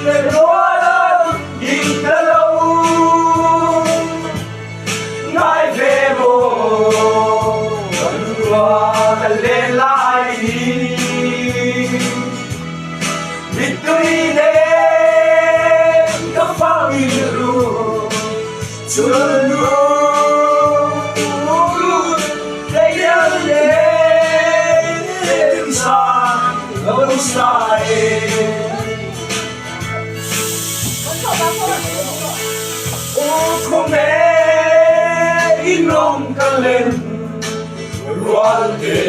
nagwalang gintalaw ngay về mồ qua lên lại vì tôi đến các phong yêu chưa luôn đây đang đến xa lâu dài come non calen guarde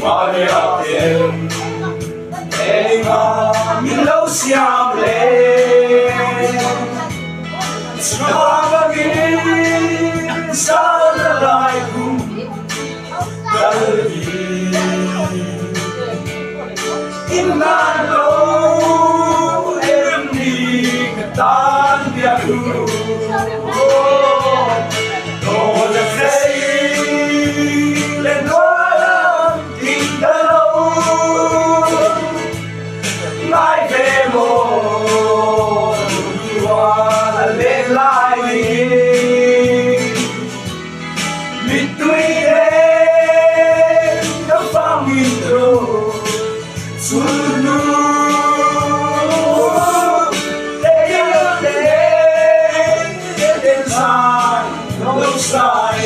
Maria tem e ma mi lo siamo Sabagin sa lalay kong dalhin Inano eremni katan biaku Nola say lenwalang tingalaw Ngay vemo lên lại vì tôi đến các phong intro sunu đến dài lâu dài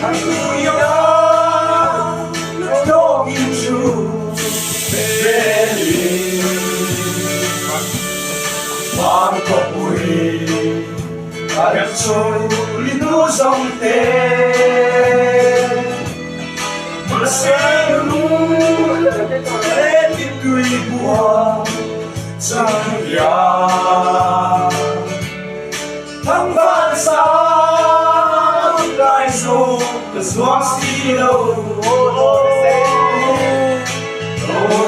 Hallelujah, no issue, baby. Marco pui, ragazzo l'inusante. Ma sei lui, e di cui può sanguiare. Thằng bạn sao? The swan stilo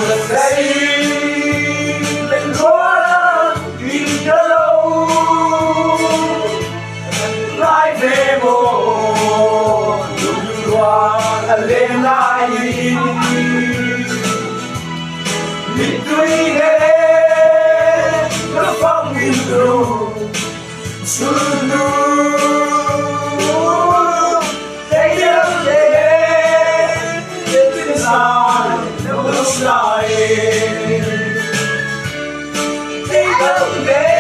the same and roll in the low life emo you are a line between the fun window Take a day.